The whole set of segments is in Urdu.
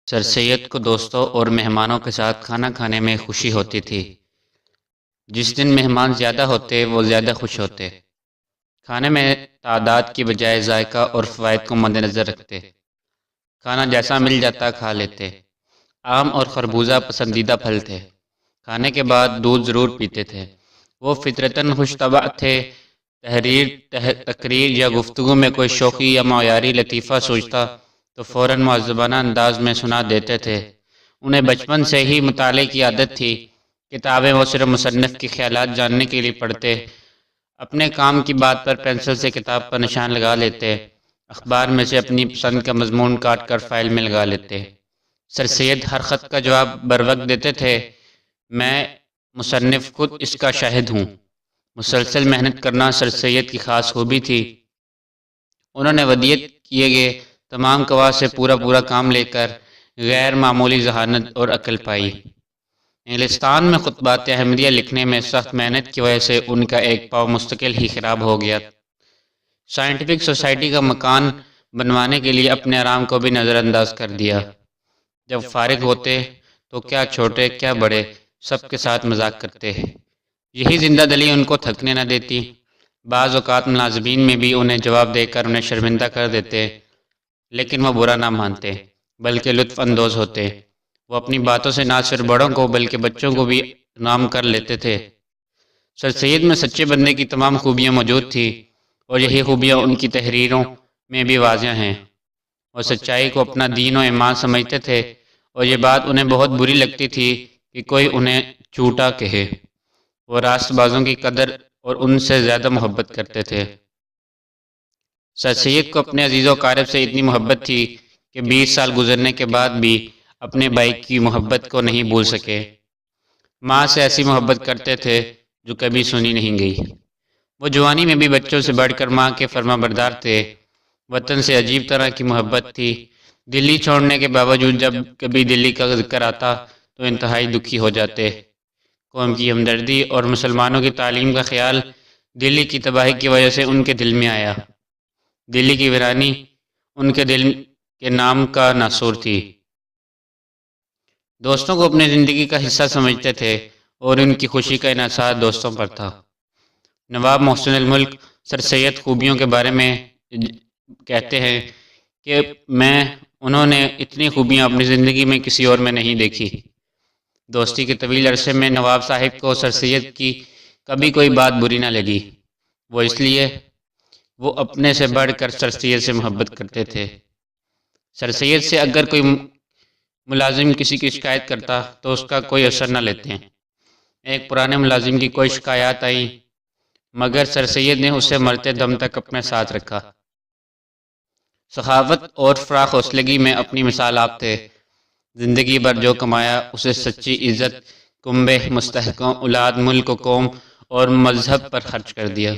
سر سید کو دوستوں اور مہمانوں کے ساتھ کھانا کھانے میں خوشی ہوتی تھی۔ جس دن مہمان زیادہ ہوتے وہ زیادہ خوش ہوتے۔ کھانے میں تعداد کی بجائے ذائقہ اور فوائد کو مد نظر رکھتے۔ کھانا جیسا مل جاتا کھا لیتے۔ آم اور خربوزہ پسندیدہ پھل تھے۔ کھانے کے بعد دودھ ضرور پیتے تھے۔ وہ فطرتاً خوش طبع تھے۔ تقریر یا گفتگو میں کوئی شوخی یا معیاری لطیفہ سوچتا تو فوراً معذبانہ انداز میں سنا دیتے تھے۔ انہیں بچپن سے ہی مطالعے کی عادت تھی۔ کتابیں وہ صرف مصنف کے خیالات جاننے کے لیے پڑھتے۔ اپنے کام کی بات پر پینسل سے کتاب پر نشان لگا لیتے۔ اخبار میں سے اپنی پسند کا مضمون کاٹ کر فائل میں لگا لیتے۔ سر سید ہر خط کا جواب بروقت دیتے تھے۔ میں مصنف خود اس کا شاہد ہوں۔ مسلسل محنت کرنا سر سید کی خاص خوبی تھی۔ انہوں نے ودیعت کیے گئے تمام قواعد سے پورا کام لے کر غیر معمولی ذہانت اور عقل پائی۔ انگلستان میں خطبات احمدیہ لکھنے میں سخت محنت کی وجہ سے ان کا ایک پاؤں مستقل ہی خراب ہو گیا۔ سائنٹیفک سوسائٹی کا مکان بنوانے کے لیے اپنے آرام کو بھی نظر انداز کر دیا۔ جب فارغ ہوتے تو کیا چھوٹے کیا بڑے سب کے ساتھ مذاق کرتے۔ یہی زندہ دلی ان کو تھکنے نہ دیتی۔ بعض اوقات ملازمین میں بھی انہیں جواب دے کر انہیں شرمندہ کر دیتے، لیکن وہ برا نہ مانتے بلکہ لطف اندوز ہوتے۔ وہ اپنی باتوں سے نہ صرف بڑوں کو بلکہ بچوں کو بھی نام کر لیتے تھے۔ سر سید میں سچے بندے کی تمام خوبیاں موجود تھیں، اور یہی خوبیاں ان کی تحریروں میں بھی واضح ہیں۔ وہ سچائی کو اپنا دین و ایمان سمجھتے تھے، اور یہ بات انہیں بہت بری لگتی تھی کہ کوئی انہیں جھوٹا کہے۔ وہ راست بازوں کی قدر اور ان سے زیادہ محبت کرتے تھے۔ سر سید کو اپنے عزیز و اقارب سے اتنی محبت تھی کہ 20 سال گزرنے کے بعد بھی اپنے بھائی کی محبت کو نہیں بھول سکے۔ ماں سے ایسی محبت کرتے تھے جو کبھی سنی نہیں گئی۔ وہ جوانی میں بھی بچوں سے بڑھ کر ماں کے فرما بردار تھے۔ وطن سے عجیب طرح کی محبت تھی۔ دلی چھوڑنے کے باوجود جب کبھی دلی کا ذکر آتا تو انتہائی دکھی ہو جاتے۔ قوم کی ہمدردی اور مسلمانوں کی تعلیم کا خیال دلی کی تباہی کی وجہ سے ان کے دل میں آیا۔ دلی کی ویرانی ان کے دل کے نام کا ناسور تھی۔ دوستوں کو اپنی زندگی کا حصہ سمجھتے تھے، اور ان کی خوشی کا انحصار دوستوں پر تھا۔ نواب محسن الملک سر سید خوبیوں کے بارے میں کہتے ہیں کہ انہوں نے اتنی خوبیاں اپنی زندگی میں کسی اور میں نہیں دیکھی۔ دوستی کے طویل عرصے میں نواب صاحب کو سر سید کی کبھی کوئی بات بری نہ لگی، وہ اس لیے وہ اپنے سے بڑھ کر سر سید سے محبت کرتے تھے۔ سر سید سے اگر کوئی ملازم کسی کی شکایت کرتا تو اس کا کوئی اثر نہ لیتے ہیں۔ ایک پرانے ملازم کی کوئی شکایات آئی، مگر سر سید نے اسے مرتے دم تک اپنے ساتھ رکھا۔ سخاوت اور فراخ حوصلگی میں اپنی مثال آپ تھے۔ زندگی بھر جو کمایا اسے سچی عزت، کنبے، مستحقوں، اولاد، ملک و قوم اور مذہب پر خرچ کر دیا۔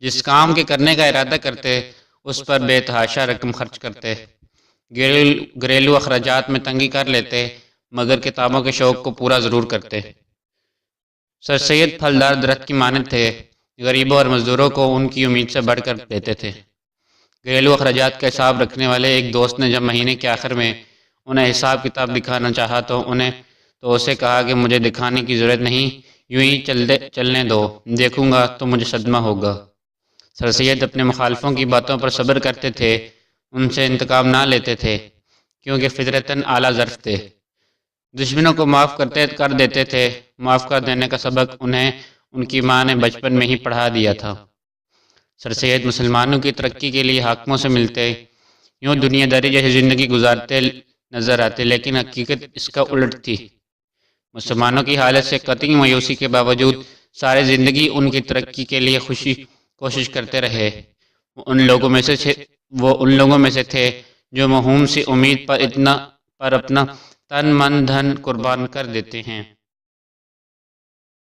جس کام کے کرنے کا ارادہ کرتے اس پر بے تحاشا رقم خرچ کرتے۔ گھریلو اخراجات میں تنگی کر لیتے، مگر کتابوں کے شوق کو پورا ضرور کرتے۔ سر سید پھلدار درخت کی مانند تھے۔ غریبوں اور مزدوروں کو ان کی امید سے بڑھ کر دیتے تھے۔ گھریلو اخراجات کا حساب رکھنے والے ایک دوست نے جب مہینے کے آخر میں انہیں حساب کتاب دکھانا چاہا تو اسے کہا کہ مجھے دکھانے کی ضرورت نہیں، یوں ہی چلنے دو، دیکھوں گا تو مجھے صدمہ ہوگا۔ سر سید اپنے مخالفوں کی باتوں پر صبر کرتے تھے، ان سے انتقام نہ لیتے تھے، کیونکہ فطرتاً اعلیٰ ظرف تھے۔ دشمنوں کو معاف کر دیتے تھے۔ معاف کر دینے کا سبق انہیں ان کی ماں نے بچپن میں ہی پڑھا دیا تھا۔ سر سید مسلمانوں کی ترقی کے لیے حاکموں سے ملتے، یوں دنیا داری جیسی زندگی گزارتے نظر آتے، لیکن حقیقت اس کا الٹ تھی۔ مسلمانوں کی حالت سے قطعی مایوسی کے باوجود ساری زندگی ان کی ترقی کے لیے کوشش کرتے رہے۔ وہ ان لوگوں میں سے تھے جو موہوم سی امید پر اپنا تن من دھن قربان کر دیتے ہیں۔